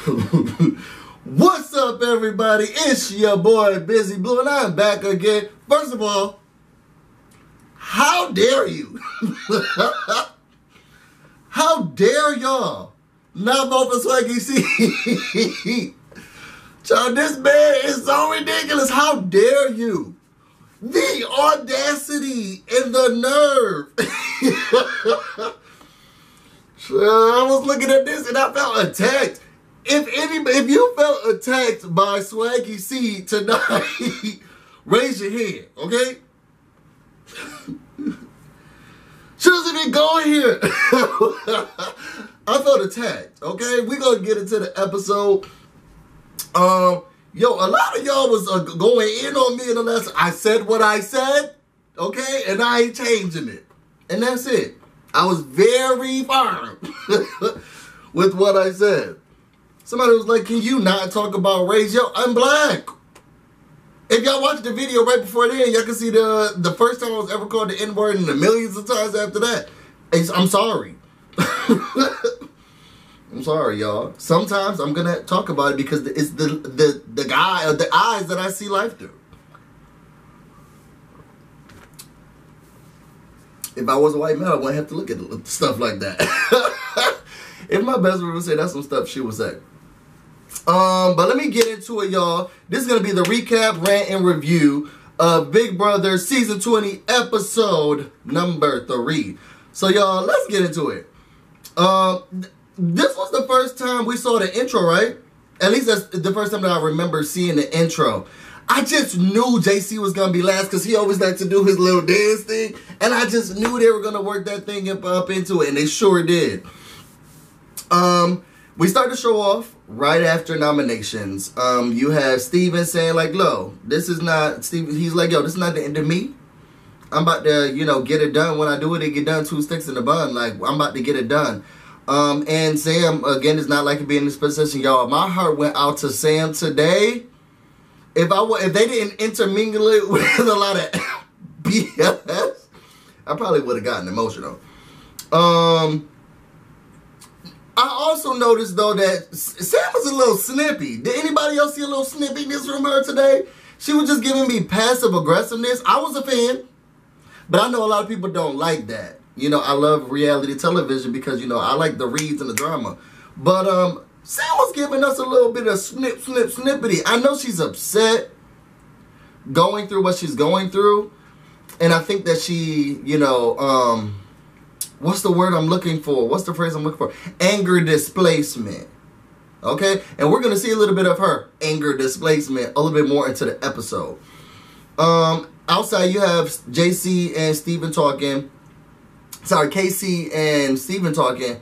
What's up, everybody? It's your boy BusyBlu, and I'm back again. First of all, how dare you? How dare y'all not vote for Swaggy C? Child, this man is so ridiculous. How dare you? The audacity and the nerve. I was looking at this and I felt attacked. If you felt attacked by Swaggy C tonight, raise your hand, okay? She doesn't even go here. I felt attacked, okay? We're going to get into the episode. Yo, a lot of y'all was going in on me in the last. I said what I said, okay? And I ain't changing it. And that's it. I was very firm with what I said. Somebody was like, can you not talk about race? Yo, I'm black. If y'all watched the video right before then, y'all can see the first time I was ever called the N-word and the millions of times after that. I'm sorry. I'm sorry, y'all. Sometimes I'm going to talk about it because it's the guy or the eyes that I see life through. If I was a white man, I wouldn't have to look at stuff like that. If my best friend would say that's some stuff she would say. But let me get into it, y'all. This is going to be the recap, rant, and review of Big Brother Season 20, Episode number 3. So, y'all, let's get into it. This was the first time we saw the intro, right? At least that's the first time that I remember seeing the intro. I just knew JC was going to be last because he always liked to do his little dance thing. And I just knew they were going to work that thing up into it. And they sure did. We start the show off right after nominations. You have Steven saying like, "Lo, this is not Steven." He's like, "Yo, this is not the end of me. I'm about to, get it done. When I do it, it get done. 2 sticks in the bun. Like, I'm about to get it done." And Sam again is not like being in this position, y'all. My heart went out to Sam today. If they didn't intermingle it with a lot of BS, I probably would have gotten emotional. I also noticed, though, that Sam was a little snippy. Did anybody else see a little snippiness from her today? She was just giving me passive aggressiveness. I was a fan, but I know a lot of people don't like that. I love reality television because, I like the reads and the drama. But Sam was giving us a little bit of snippety. I know she's upset going through what she's going through. And I think that she, what's the word I'm looking for? What's the phrase I'm looking for? Anger displacement. Okay? And we're going to see a little bit of her anger displacement a little bit more into the episode. Outside, you have JC and Steven talking. Sorry, KC and Steven talking.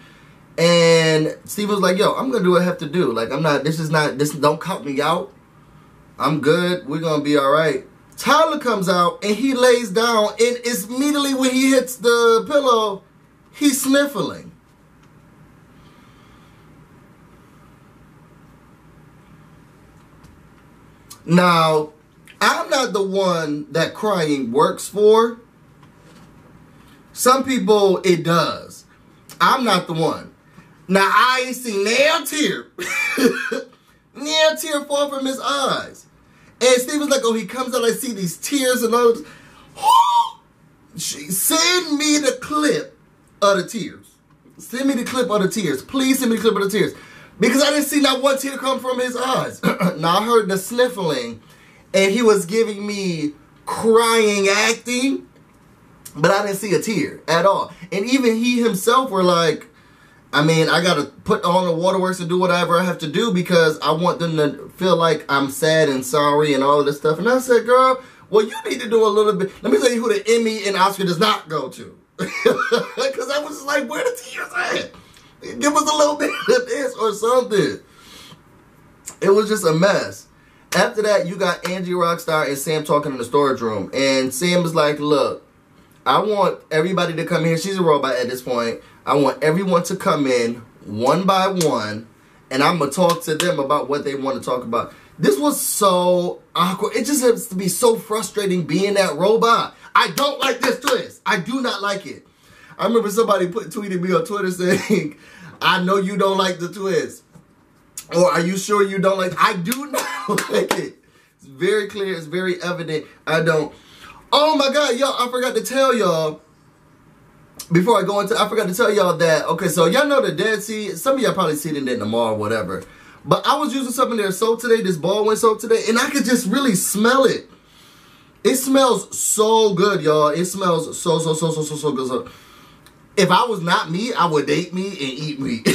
And Steven's like, "Yo, I'm going to do what I have to do. Like, don't count me out. I'm good. We're going to be all right." Tyler comes out and he lays down. And it's immediately when he hits the pillow, he's sniffling. Now, I'm not the one that crying works for. Some people, it does. I'm not the one. Now, I ain't seen nail tear. Nail tear fall from his eyes. And Steven's like, "Oh, he comes out, I see these tears and all this." Send me the clip of the tears. Send me the clip of the tears. Please send me the clip of the tears. Because I didn't see not one tear come from his eyes. Now, I heard the sniffling, and he was giving me crying acting, but I didn't see a tear at all. And even he himself were like, I got to put on the waterworks and do whatever I have to do because I want them to feel like I'm sad and sorry and all of this stuff. And I said, "Girl, well, you need to do a little bit." Let me tell you who the Emmy and Oscar does not go to. Because I was just like, where the tears at? Give us a little bit of this or something. It was just a mess. After that, you got Angie Rockstar and Sam talking in the storage room. And Sam was like, "Look, I want everybody to come here." She's a robot at this point. "I want everyone to come in one by one, and I'm going to talk to them about what they want to talk about." This was so awkward. It just has to be so frustrating being that robot. I don't like this twist. I do not like it. I remember somebody tweeted me on Twitter saying, "I know you don't like the twist." Or are you sure you don't like it? I do not like it. It's very clear. It's very evident. I don't. Oh my God, y'all, I forgot to tell y'all. Before I go into, I forgot to tell y'all that, okay, so y'all know the Dead Sea. Some of y'all probably seen it in the mall or whatever. But I was using some of their soap today, this Baldwin soap today, and I could just really smell it. It smells so good, y'all. It smells so good. So if I was not me, I would date me and eat meat.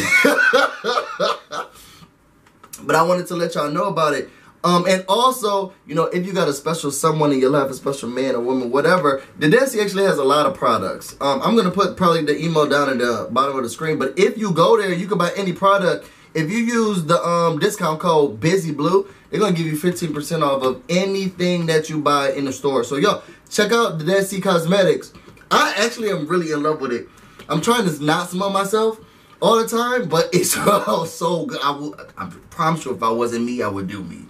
But I wanted to let y'all know about it. And also, you know, if you got a special someone in your life, a special man or woman, whatever, the Dead Sea actually has a lot of products. I'm going to put probably the email down at the bottom of the screen. But if you go there, you can buy any product. If you use the discount code BusyBlu, they're going to give you 15% off of anything that you buy in the store. So, yo, check out the Dead Sea Cosmetics. I actually am really in love with it. I'm trying to not smell myself all the time, but it smells so good. I promise you, if I wasn't me, I would do me.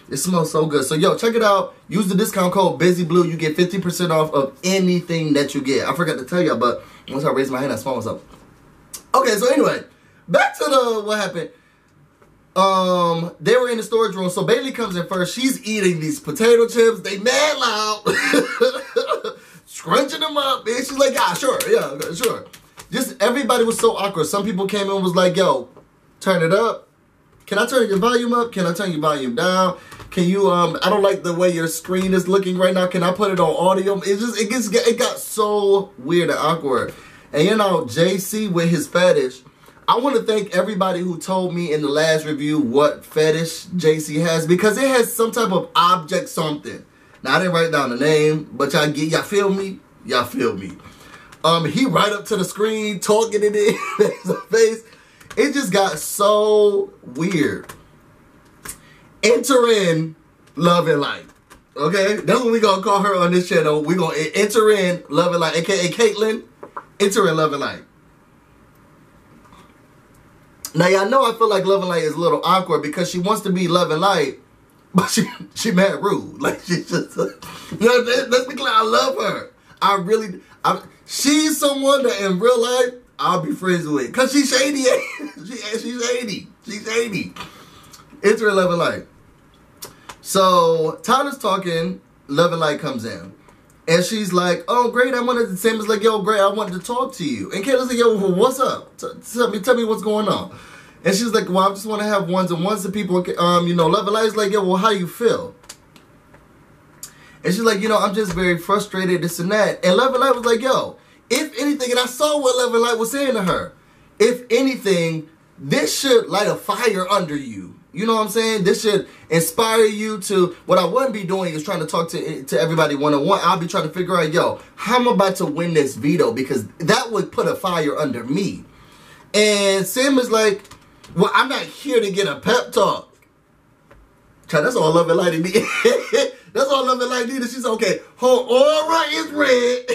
It smells so good. So, yo, check it out. Use the discount code BusyBlu. You get 15% off of anything that you get. I forgot to tell y'all, but once I raise my hand, I smell myself. Okay, so anyway, back to what happened. They were in the storage room. So Bailey comes in first. She's eating these potato chips. They mad loud. Scrunching them up. And she's like, yeah, sure. Yeah, sure. Just everybody was so awkward. Some people came in and was like, yo, turn it up. Can I turn your volume up? Can I turn your volume down? Can you, I don't like the way your screen is looking right now. Can I put it on audio? It got so weird and awkward. And you know, JC with his fetish, I want to thank everybody who told me in the last review what fetish JC has, because it has some type of object something. Now, I didn't write down the name, but y'all feel me? Y'all feel me. He right up to the screen, talking it in his face. It just got so weird. Enter in Love and Light. Okay? That's what we going to call her on this channel. We're going to enter in Love and Light, a.k.a. Caitlyn. Enter in Love and Light. Now, y'all know I feel like Love and Light is a little awkward because she wants to be Love and Light, but she mad rude. Like, she just... let's be clear, I love her. She's someone that in real life, I'll be friends with. Because she's shady. She's shady. She's shady. Enter in Love and Light. So, Tyler's talking. Love and Light comes in. And she's like, oh, great. I wanted to say, like, yo, great. I wanted to talk to you. And Kayla's like, yo, well, what's up? Tell me what's going on. And she's like, well, I just want to have ones-on-ones with people. You know, Love and Light's like, yo, well, how do you feel? And she's like, you know, I'm just very frustrated, this and that. And Love and Light was like, yo, if anything, and I saw what Love and Light was saying to her. If anything, this should light a fire under you. You know what I'm saying? This should inspire you to, what I wouldn't be doing is trying to talk to everybody one-on-one. I'll be trying to figure out, yo, how I'm about to win this veto, because that would put a fire under me. And Sam is like, well, I'm not here to get a pep talk. Child, that's all Love and Light needed. That's all Love and Light needed. She's okay. Her aura is red.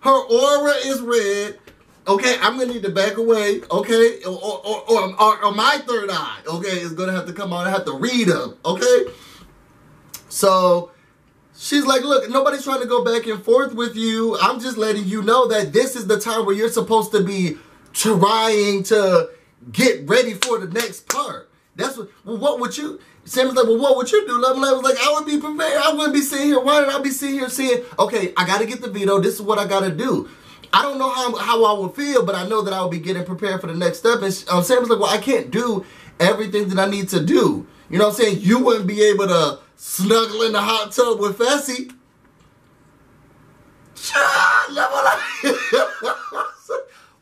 Her aura is red. Okay, I'm gonna need to back away. Okay, or my third eye. Okay, is gonna have to come out. I have to read them. Okay, so she's like, look, nobody's trying to go back and forth with you. I'm just letting you know that this is the time where you're supposed to be trying to get ready for the next part. That's what. Well, what would you? Sam was like, well, what would you do? Love and Light was like, I would be prepared. I wouldn't be sitting here. Why did I be sitting here saying, okay, I got to get the veto. This is what I got to do. I don't know how I would feel, but I know that I will be getting prepared for the next step. And Sam was like, well, I can't do everything that I need to do. You know what I'm saying? You wouldn't be able to snuggle in the hot tub with Fessy.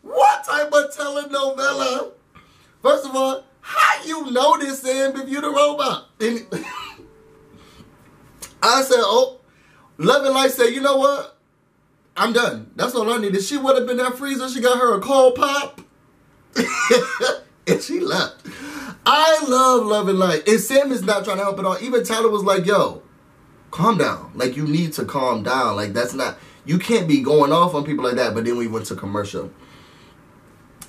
What type of telenovela? First of all, how you know this, Sam, if you the robot? And I said, oh, Love and Light said, you know what? I'm done. That's all I needed. She would have been that freezer. She got her a cold pop. And she left. I love and Light. And Sam is not trying to help at all. Even Tyler was like, yo, calm down. Like, you need to calm down. Like, that's not, you can't be going off on people like that. But then we went to commercial.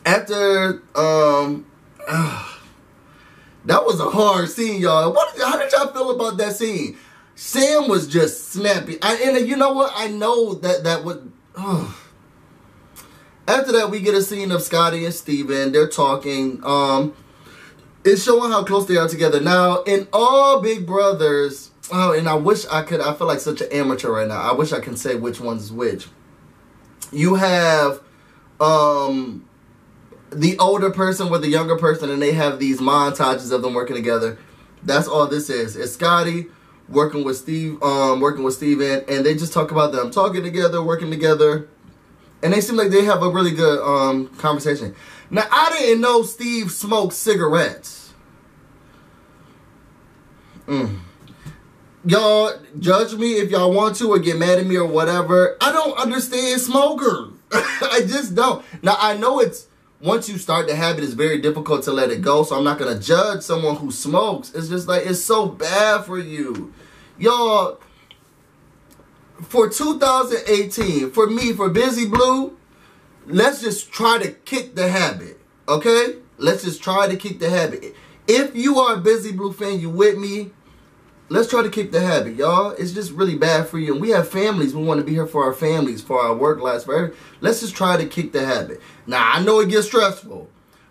After, that was a hard scene, y'all. How did y'all feel about that scene? Sam was just snappy. And you know what? I know that would... After that, we get a scene of Scotty and Steven. They're talking. It's showing how close they are together. Now, in all Big Brothers, oh, and I wish I could, I feel like such an amateur right now. I wish I can say which one's which. You have the older person with the younger person, and they have these montages of them working together. That's all this is. It's Scotty working with Steve, Steven, and they just talk about them talking together, working together, and they seem like they have a really good conversation. Now, I didn't know Steve smoked cigarettes. Y'all judge me if y'all want to or get mad at me or whatever. I don't understand smokers. I just don't. Now, I know it's, once you start the habit, it's very difficult to let it go. So I'm not going to judge someone who smokes. It's just like, it's so bad for you. Y'all, for 2018, for me, for BusyBlu, let's just try to kick the habit. Okay? Let's just try to kick the habit. If you are a BusyBlu fan, you with me, let's try to kick the habit, y'all. It's just really bad for you. And we have families. We want to be here for our families, for our work lives, for everything. Let's just try to kick the habit. Now, I know it gets stressful,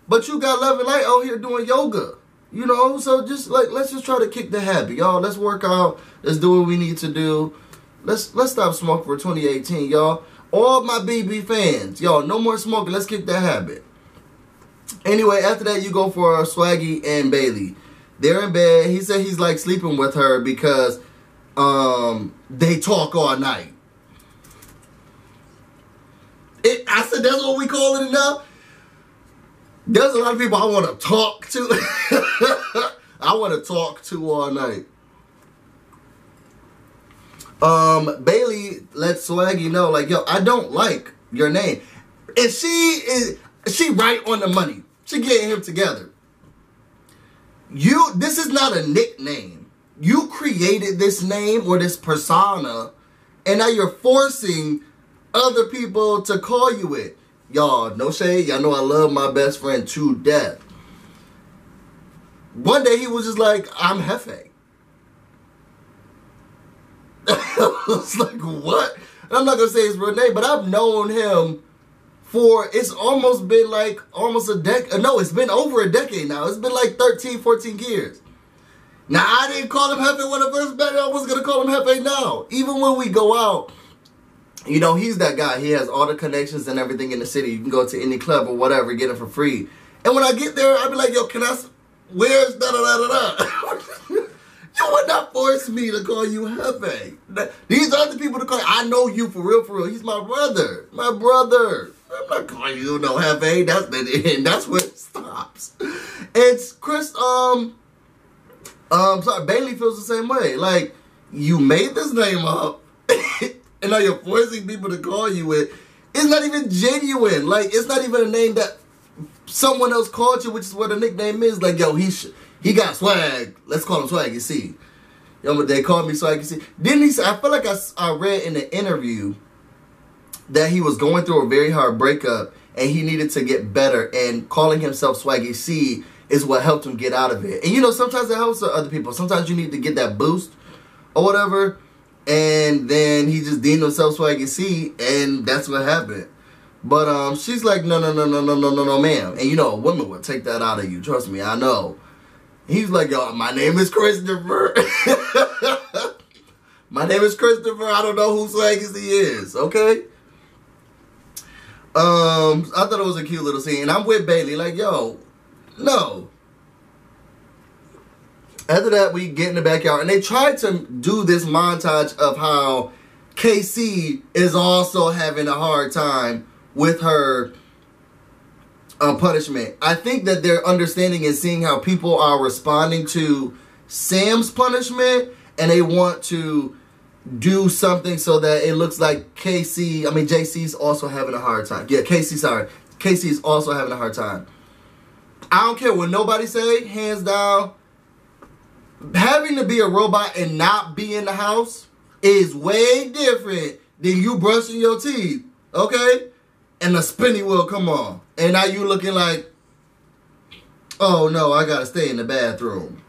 but you got Love and Light out here doing yoga. You know, so just like, let's just try to kick the habit, y'all. Let's work out. Let's do what we need to do. Let's stop smoking for 2018, y'all. All my BB fans, y'all, no more smoking. Let's kick that habit. Anyway, after that, you go for Swaggy and Bailey. They're in bed. He said he's like sleeping with her because they talk all night. I said that's what we call it now. There's a lot of people I want to talk to. I want to talk to all night. Bailey lets Swaggy know, like, yo, I don't like your name. And she right on the money. She getting him together. This is not a nickname. You created this name or this persona, and now you're forcing other people to call you it. Y'all, no shade. Y'all know I love my best friend to death. One day he was just like, I'm Hefe. I was like, what? And I'm not going to say his real name, but I've known him for, it's almost been like almost a decade. No, it's been over a decade now. It's been like 13, 14 years. Now, I didn't call him Hefe when I first met him. I was going to call him Hefe now. Even when we go out, you know, he's that guy. He has all the connections and everything in the city. You can go to any club or whatever, get it for free. And when I get there, I'll be like, yo, where's da-da-da-da-da? You would not force me to call you Hefe. These are the people to call. I know you for real, for real. He's my brother. My brother. I'm not calling you no Hefe. That's the end. That's where it stops. It's Chris, sorry, Bailey feels the same way. Like, you made this name up, and now you're forcing people to call you it. It's not even genuine. Like, it's not even a name that someone else called you, which is what a nickname is. Like, yo, he got swag. Let's call him Swaggy C. Yo, they called me Swaggy C. Didn't he say, I feel like I read in an interview that he was going through a very hard breakup and he needed to get better, and calling himself Swaggy C is what helped him get out of it. And you know, sometimes it helps other people. Sometimes you need to get that boost or whatever. And then he just deemed himself Swaggy C, and that's what happened. But she's like, no, ma'am. And you know, a woman would take that out of you. Trust me, I know. He's like, yo, my name is Christopher. My name is Christopher. I don't know who Swaggy C is, okay? I thought it was a cute little scene. And I'm with Bailey, like, yo, no. After that, we get in the backyard, and they tried to do this montage of how KC is also having a hard time with her punishment. I think that they're understanding and seeing how people are responding to Sam's punishment, and they want to do something so that it looks like JC's also having a hard time. Yeah, KC's also having a hard time. I don't care what nobody say, hands down. Having to be a robot and not be in the house is way different than you brushing your teeth, okay? And the spinny wheel come on. And now you looking like, oh no, I gotta stay in the bathroom.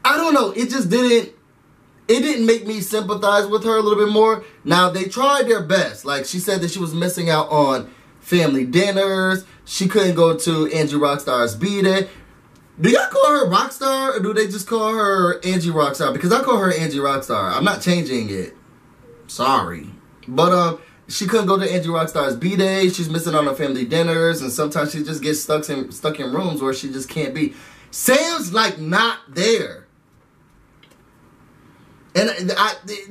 I don't know, it didn't make me sympathize with her a little bit more. Now, they tried their best. Like, she said that she was missing out on family dinners. She couldn't go to Angie Rockstar's B-Day. Do y'all call her Rockstar, or do they just call her Angie Rockstar? Because I call her Angie Rockstar. I'm not changing it. Sorry. But she couldn't go to Angie Rockstar's B-Day. She's missing on her family dinners, and sometimes she just gets stuck in rooms where she just can't be. Sam's like not there. And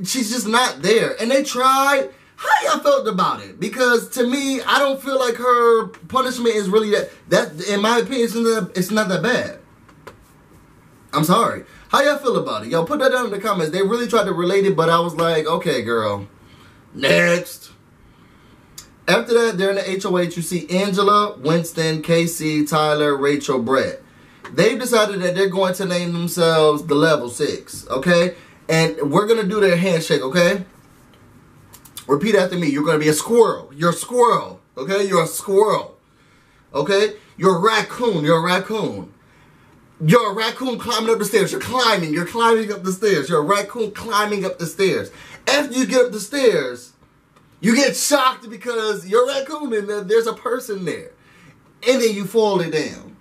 she's just not there. And they tried. How y'all felt about it? Because to me, I don't feel like her punishment is really that in my opinion, it's not that bad. I'm sorry. How y'all feel about it? Y'all put that down in the comments. They really tried to relate it, but I was like, okay, girl. Next. After that, they're in the HOH. You see Angela, Winston, Casey, Tyler, Rachel, Brett. They've decided that they're going to name themselves the Level 6, okay? And we're going to do their handshake, okay? Repeat after me. You're going to be a squirrel. You're a squirrel. Okay? You're a squirrel. Okay? You're a raccoon. You're a raccoon. You're a raccoon climbing up the stairs. You're climbing. You're climbing up the stairs. You're a raccoon climbing up the stairs. After you get up the stairs, you get shocked because you're a raccoon and there's a person there. And then you fall it down.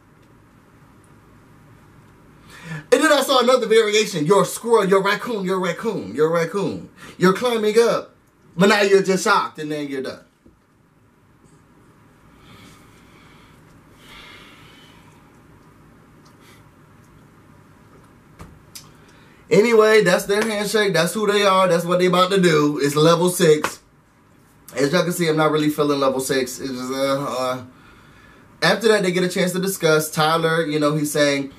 And then I saw another variation. You're a squirrel. You're a raccoon. You're a raccoon. You're a raccoon. You're climbing up. But now you're just shocked and then you're done. Anyway, that's their handshake. That's who they are. That's what they about to do. It's Level 6. As y'all can see, I'm not really feeling Level 6. It's just, After that, they get a chance to discuss. Tyler, you know, he's saying,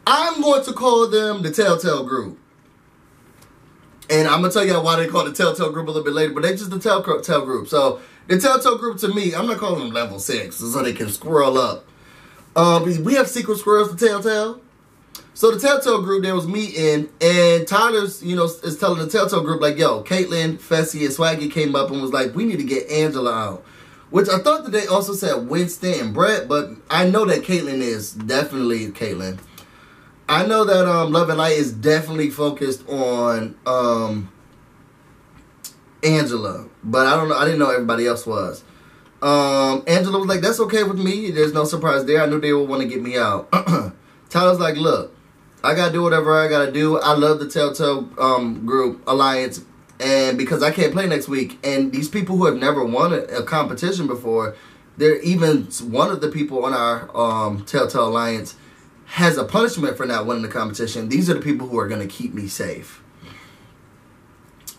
I'm going to call them the Telltale Group. And I'm going to tell y'all why they call the Telltale Group a little bit later. But they just the Telltale Group. So, the Telltale Group to me, I'm not calling them Level 6. So they can squirrel up. We have secret squirrels to Telltale. So, the Telltale Group, there was meeting. And Tyler's, you know, is telling the Telltale Group, like, yo, Caitlyn, Fessy, and Swaggy came up and was like, we need to get Angela out. Which I thought that they also said Winston and Brett. But I know that Caitlyn is definitely Caitlyn. I know that Love and Light is definitely focused on Angela, but I don't know. I didn't know everybody else was. Angela was like, "That's okay with me. There's no surprise there. I knew they would want to get me out." Tyler's like, "Look, I gotta do whatever I gotta do. I love the Telltale Group Alliance, and because I can't play next week, and these people who have never won a competition before, they're even one of the people on our Telltale Alliance." Has a punishment for not winning the competition. These are the people who are going to keep me safe.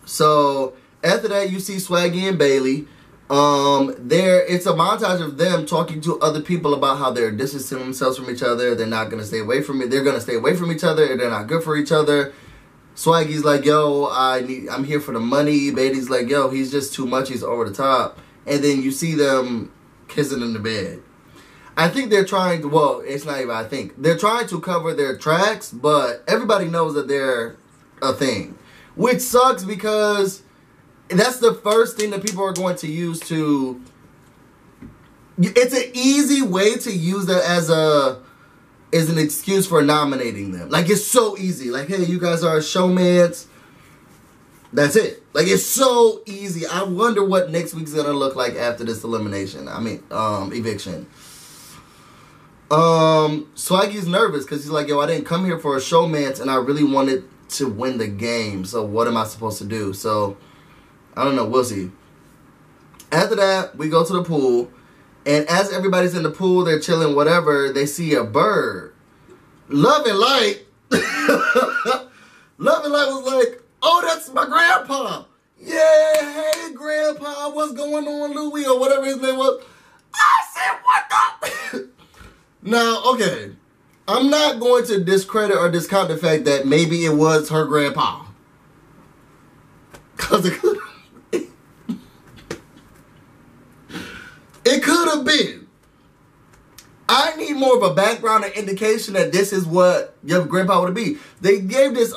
So, after that, you see Swaggy and Bailey. It's a montage of them talking to other people about how they're distancing themselves from each other. They're not going to stay away from me. They're going to stay away from each other. They're not good for each other. Swaggy's like, yo, I'm here for the money. Bailey's like, yo, he's just too much. He's over the top. And then you see them kissing in the bed. I think they're trying to, well, it's not even I think. They're trying to cover their tracks, but everybody knows that they're a thing. Which sucks because that's the first thing that people are going to use to... It's an easy way to use that as an excuse for nominating them. Like, it's so easy. Like, hey, you guys are showmans. That's it. Like, it's so easy. I wonder what next week's going to look like after this elimination. I mean, eviction. Swaggy's nervous because he's like, yo, I didn't come here for a showmance and I really wanted to win the game. So what am I supposed to do? So, I don't know. We'll see. After that, we go to the pool. And as everybody's in the pool, they're chilling, whatever, they see a bird. Love and Light. Love and Light was like, oh, that's my grandpa. Yeah, hey, grandpa, what's going on, Louie? Or whatever his name was. I said, what the... Now, okay, I'm not going to discredit or discount the fact that maybe it was her grandpa. Because it could have been. I need more of a background or indication that this is what your grandpa would be. They gave this,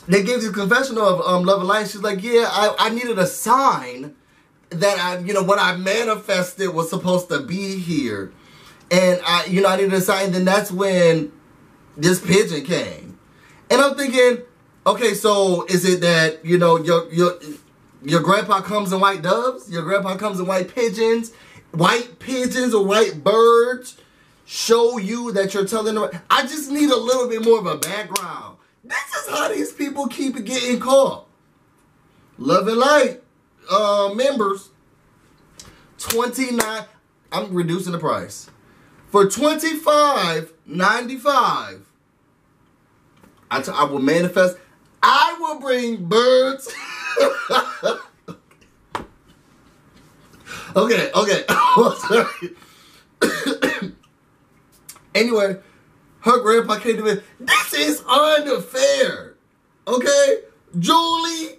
confessional of Love and Light. She's like, yeah, I needed a sign that what I manifested was supposed to be here. And I needed a sign. Then that's when this pigeon came. And I'm thinking, okay, so is it that, Your grandpa comes in white doves. Your grandpa comes in white pigeons. White pigeons or white birds show you that you're telling them. I just need a little bit more of a background. This is how these people keep getting caught. Love and Light members, $29. I'm reducing the price. For $25.95, I will manifest. I will bring birds. Okay. Sorry. Anyway, her grandpa came to me. This is unfair. Okay? Julie.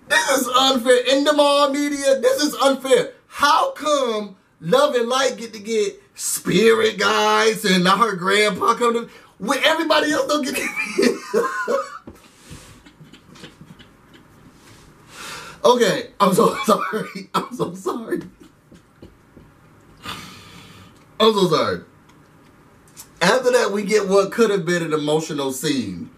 This is unfair. In the mall media, this is unfair. How come Love and Light get to get spirit guides and now her grandpa come to when everybody else don't get it? Okay, I'm so sorry. I'm so sorry. After that, we get what could have been an emotional scene.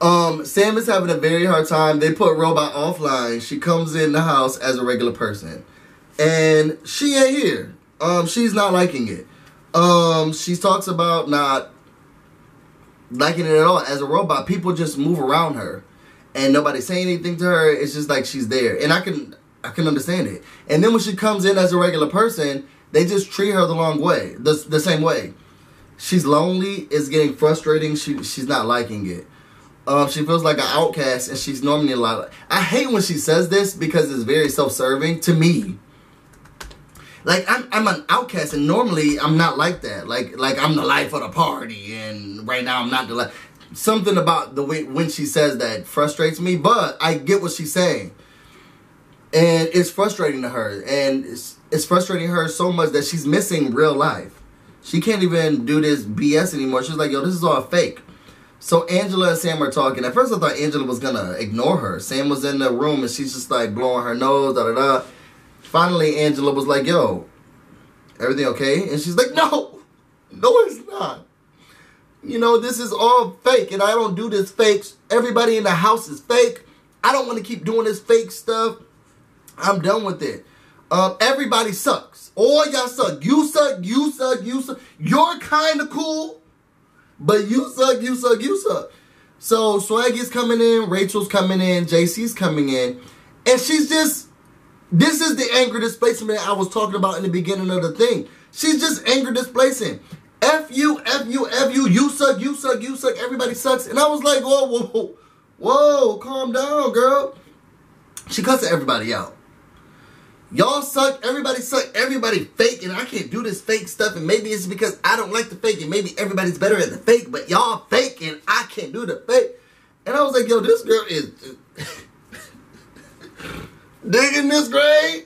Sam is having a very hard time. They put Robot offline. She comes in the house as a regular person. And she ain't here. She's not liking it. She talks about not liking it at all. As a robot, people just move around her. And nobody's saying anything to her. It's just like she's there. And I can understand it. And then when she comes in as a regular person, they just treat her the wrong way. The same way. She's lonely. It's getting frustrating. She's not liking it. She feels like an outcast. And she's normally a lot. I hate when she says this because it's very self-serving to me. Like, I'm an outcast, and normally I'm not like that. Like I'm the life of the party, and right now I'm not the life. Something about the way when she says that frustrates me, but I get what she's saying. And it's frustrating to her, and it's frustrating her so much that she's missing real life. She can't even do this BS anymore. She's like, yo, this is all fake. So Angela and Sam are talking. At first I thought Angela was going to ignore her. Sam was in the room, and she's just like blowing her nose, da-da-da. Finally, Angela was like, yo, everything okay? And she's like, no, it's not. You know, this is all fake, and I don't do this fake. Everybody in the house is fake. I don't want to keep doing this fake stuff. I'm done with it. Everybody sucks. All y'all suck. You suck. You're kind of cool, but you suck. So Swaggy's coming in, Rachel's coming in, JC's coming in, and she's just... This is the anger displacement I was talking about in the beginning of the thing. She's just anger displacing. F you, you suck, everybody sucks. And I was like, whoa, calm down, girl. She cussing everybody out. Y'all suck, everybody fake, and I can't do this fake stuff, and maybe it's because I don't like the fake, and maybe everybody's better at the fake, but y'all fake, and I can't do the fake. And I was like, yo, this girl is... digging this grade,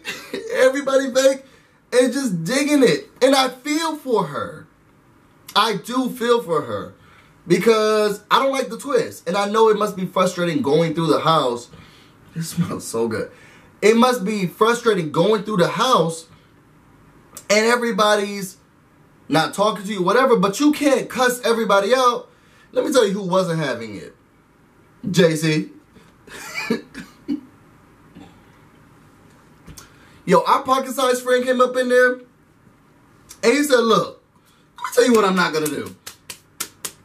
everybody fake, and just digging it. And I feel for her. I do feel for her. Because I don't like the twist. And I know it must be frustrating going through the house. It smells so good. It must be frustrating going through the house and everybody's not talking to you, whatever, but you can't cuss everybody out. Let me tell you who wasn't having it. JC. Yo, our pocket-sized friend came up in there, and he said, look, let me tell you what I'm not going to do.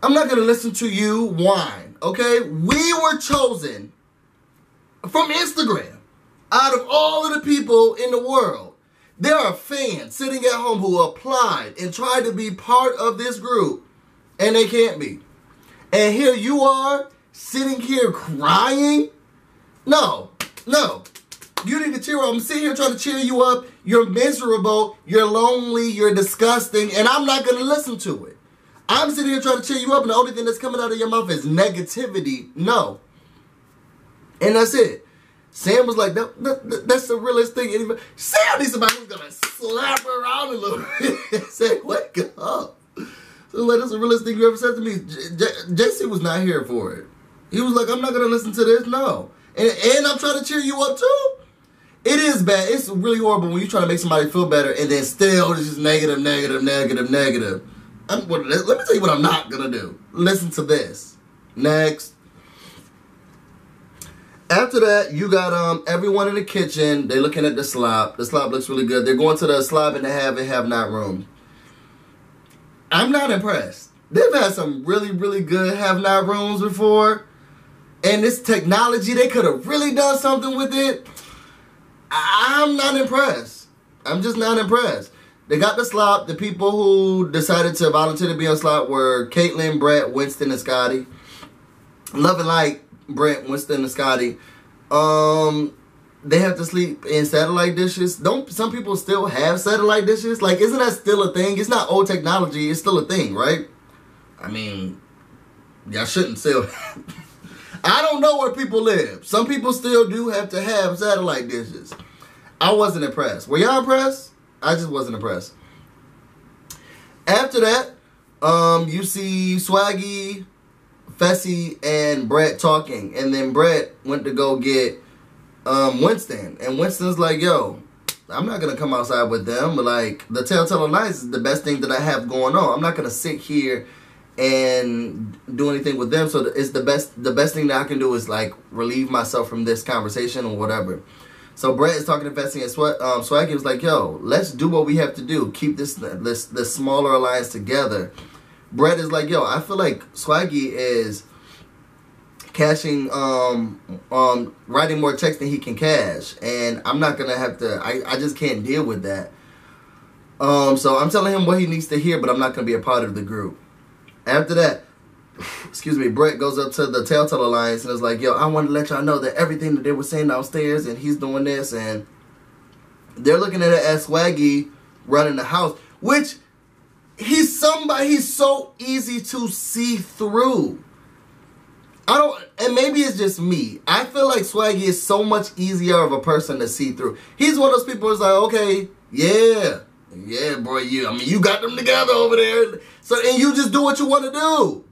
I'm not going to listen to you whine, okay? We were chosen from Instagram. Out of all of the people in the world, there are fans sitting at home who applied and tried to be part of this group, and they can't be. And here you are, sitting here crying? No. You need to cheer up. I'm sitting here trying to cheer you up. You're miserable. You're lonely. You're disgusting. And I'm not going to listen to it. I'm sitting here trying to cheer you up, and the only thing that's coming out of your mouth is negativity. No. And that's it. Sam was like, that's the realest thing. Sam needs somebody who's going to slap her around a little bit and say, wake up. So like, that's the realest thing you ever said to me. JC was not here for it. He was like, I'm not going to listen to this. No. And I'm trying to cheer you up too. It is bad. It's really horrible when you try to make somebody feel better and then still it's just negative. Let me tell you what I'm not going to do. Listen to this. Next. After that, you got everyone in the kitchen. They're looking at the slop. The slop looks really good. They're going to the slop and the have and have not room. I'm not impressed. They've had some really, really good have not rooms before. And this technology, they could have really done something with it. I'm not impressed. I'm just not impressed. They got the slop. The people who decided to volunteer to be on slop were Caitlin, Brett, Winston, and Scotty. Love and Light, Brett, Winston, and Scotty. They have to sleep in satellite dishes. Don't some people still have satellite dishes? Like, isn't that still a thing? It's not old technology. It's still a thing, right? I mean, y'all shouldn't still. I don't know where people live. Some people still do have to have satellite dishes. I wasn't impressed. Were y'all impressed? I just wasn't impressed. After that, you see Swaggy, Fessy, and Brett talking. And then Brett went to go get Winston. And Winston's like, yo, I'm not going to come outside with them. But, like, the Telltale Alliance is the best thing that I have going on. I'm not going to sit here and do anything with them. So it's the best thing that I can do is, like, relieve myself from this conversation or whatever. So Brett is talking to Fessy and Swaggy was like, yo, let's do what we have to do. Keep this smaller alliance together. Brett is like, yo, I feel like Swaggy is cashing, writing more checks than he can cash. And I'm not going to have to, I just can't deal with that. So I'm telling him what he needs to hear, but I'm not going to be a part of the group. After that, excuse me, Brett goes up to the Telltale Alliance and is like, yo, I want to let y'all know that everything that they were saying downstairs and he's doing this. And they're looking at it as Swaggy running the house, which he's so easy to see through. And maybe it's just me. I feel like Swaggy is so much easier of a person to see through. He's one of those people who's like, okay, yeah, bro, you got them together over there. So, and you just do what you want to do.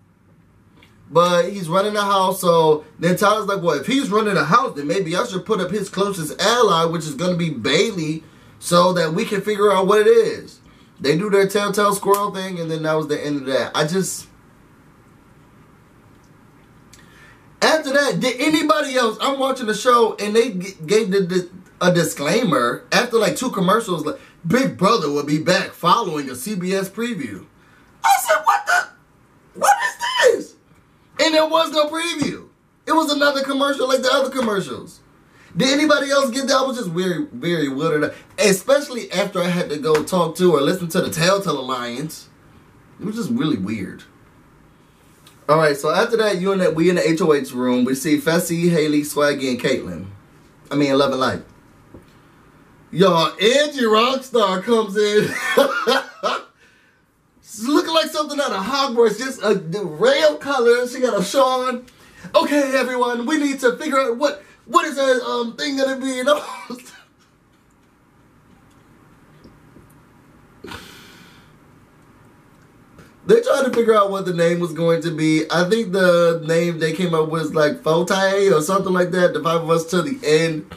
But he's running the house, so then Tyler's like, well, if he's running the house, then maybe I should put up his closest ally, which is going to be Bailey, so that we can figure out what it is. They do their telltale squirrel thing, and then that was the end of that. After that, did anybody else, I'm watching the show, and they gave a disclaimer after like 2 commercials, like, Big Brother will be back following a CBS preview. I said, what is this? And there was no preview. It was another commercial like the other commercials. Did anybody else get that? I was just very, very weirded, especially after I had to go talk to or listen to the Telltale Alliance. It was just really weird. All right, so after that, we in the HOH room. We see Fessy, Haley, Swaggy, and Caitlin. I mean, Love and Light. Y'all, Angie Rockstar comes in. It's looking like something out of Hogwarts. Just a ray of colors. She got a shawl on. Okay, everyone, we need to figure out what is that thing gonna be. You know? They tried to figure out what the name was going to be. I think the name they came up with was like Fotai or something like that. The 5 of us to the end.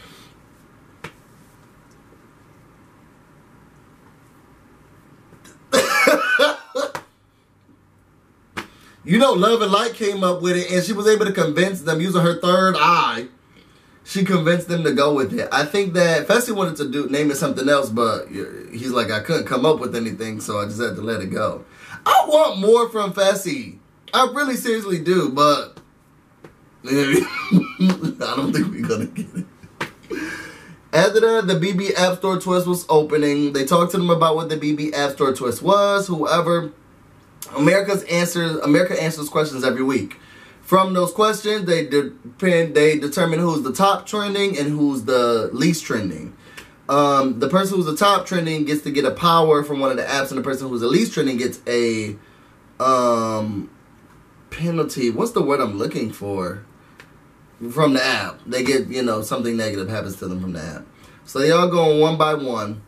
You know, Love and Light came up with it, and she was able to convince them using her third eye. She convinced them to go with it. I think that Fessy wanted to name it something else, but he's like, I couldn't come up with anything, so I just had to let it go. I want more from Fessy. I really seriously do, but I don't think we're going to get it. After that, the BB App Store twist was opening. They talked to them about what the BB App Store twist was, whoever. America answers questions every week. From those questions, they determine who's the top trending and who's the least trending. The person who's the top trending gets to get a power from one of the apps, and the person who's the least trending gets a penalty. What's the word I'm looking for? From the app. They get, something negative happens to them from the app. So they all going one by one.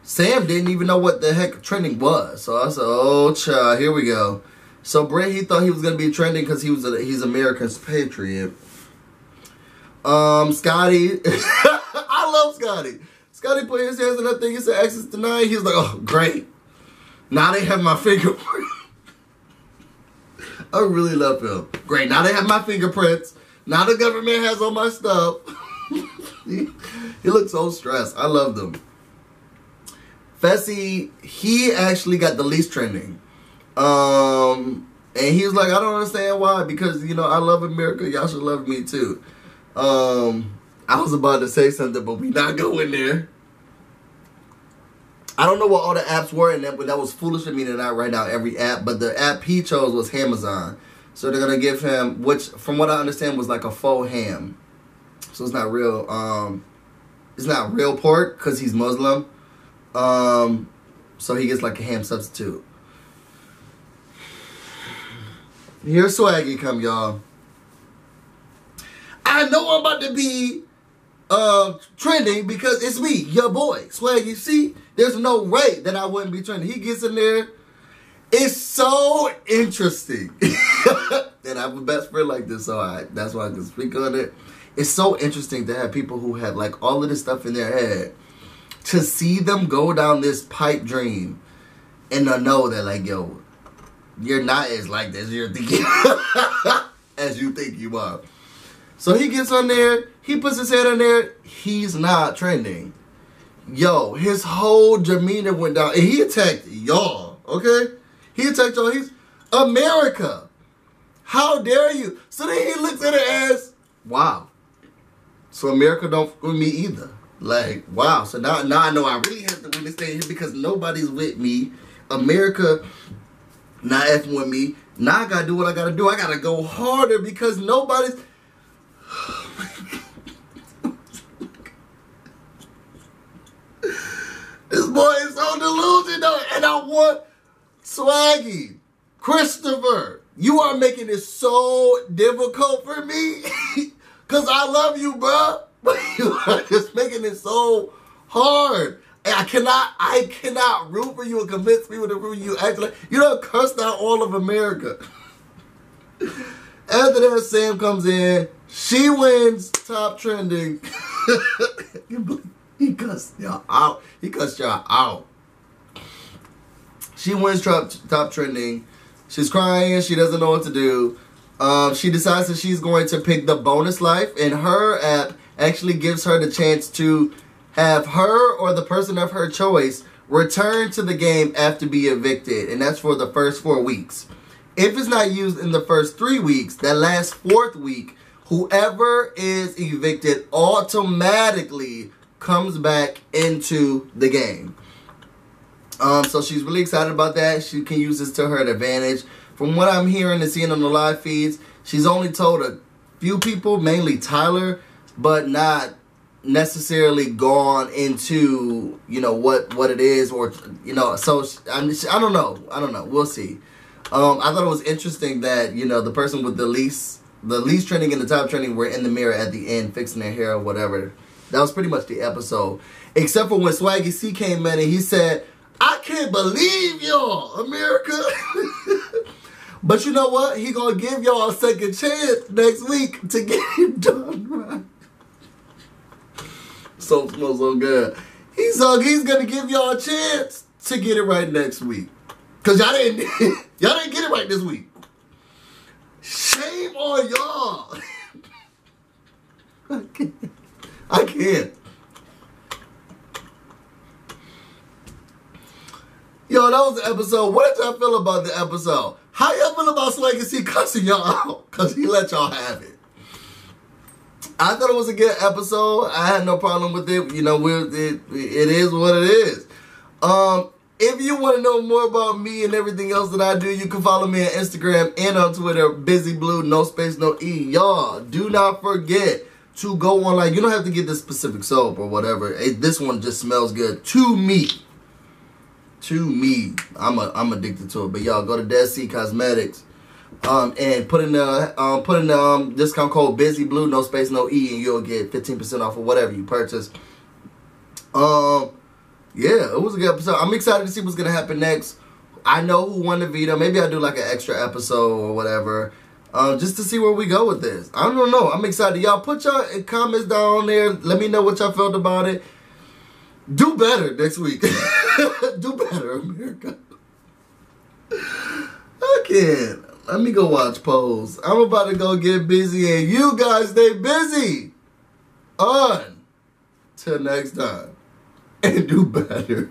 Sam didn't even know what the heck trending was. So I said, oh, child, here we go. So Brett, he thought he was going to be trending because he's America's patriot. Scotty. I love Scotty. Scotty put his hands on that thing. He said, access denied. He was like, oh, great. Now they have my fingerprint. I really love him. Great. Now they have my fingerprints. Now the government has all my stuff. He looks so stressed. I love them. Fessy, he actually got the least trending. And he was like, I don't understand why. Because, you know, I love America. Y'all should love me too. I was about to say something, but we not going there. I don't know what all the apps were in that, but that was foolish of me to not write down every app. But the app he chose was Amazon. So they're going to give him, which from what I understand was like a faux ham. So it's not real, pork because he's Muslim. So he gets like a ham substitute. Here's Swaggy come, y'all. I know I'm about to be trending because it's me, your boy, Swaggy. See, there's no way that I wouldn't be trending. He gets in there. It's so interesting. And I have a best friend like this, so that's why I can speak on it. It's so interesting to have people who have like all of this stuff in their head, to see them go down this pipe dream and to know that like, yo, you're not as like this you're thinking as you think you are. So he gets on there, he puts his head on there, he's not trending. Yo, his whole demeanor went down, and he attacked y'all, okay? He attacked y'all. He's America. How dare you? So then he looks at it as, wow. So America don't f with me either. Like, wow. So now I know I really have to really stay here because nobody's with me. America not effing with me. Now I gotta do what I gotta do. I gotta go harder because nobody's... This boy is so delusional. And I want Swaggy, Christopher, you are making it so difficult for me. Because I love you, bro. But you are just making it so hard. And I cannot root for you and convince people to root you. Actually, you done cursed out all of America. After that, Sam comes in. She wins top trending. He cussed y'all out. He cussed y'all out. She wins top trending. She's crying. She doesn't know what to do. She decides that she's going to pick the bonus life, and her app actually gives her the chance to have her or the person of her choice return to the game after being evicted, and that's for the first 4 weeks. If it's not used in the first 3 weeks, that last 4th week, whoever is evicted automatically comes back into the game. So she's really excited about that. She can use this to her advantage. From what I'm hearing and seeing on the live feeds, she's only told a few people, mainly Tyler, but not necessarily gone into, you know, what it is, or, you know, so I don't know. We'll see. I thought it was interesting that, you know, the person with the least trending and the top trending were in the mirror at the end fixing their hair or whatever. That was pretty much the episode. Except for when Swaggy C came in and he said, I can't believe y'all, America. But you know what? He gonna give y'all a second chance next week to get it done right. So smells so good. He's gonna give y'all a chance to get it right next week. Cause y'all didn't get it right this week. Shame on y'all. I can't. Yo, that was the episode. What did y'all feel about the episode? How y'all feel about Swaggy C cussing y'all out? Because he let y'all have it. I thought it was a good episode. I had no problem with it. You know, it is what it is. If you want to know more about me and everything else that I do, you can follow me on Instagram and on Twitter, BusyBlu, no space, no E. Y'all, do not forget to go online. You don't have to get this specific soap or whatever. This one just smells good to me. I'm addicted to it. But y'all, go to Dead Sea Cosmetics and put in the discount code BusyBlu, no space, no E, and you'll get 15% off of whatever you purchase. Yeah, it was a good episode. I'm excited to see what's gonna happen next. I know who won the veto. Maybe I'll do like an extra episode or whatever, just to see where we go with this. I don't know. I'm excited. Y'all put your comments down there. Let me know what y'all felt about it. Do better next week. Do better, America. I can't. Let me go watch Pose. I'm about to go get busy, and you guys stay busy. Till next time. And do better.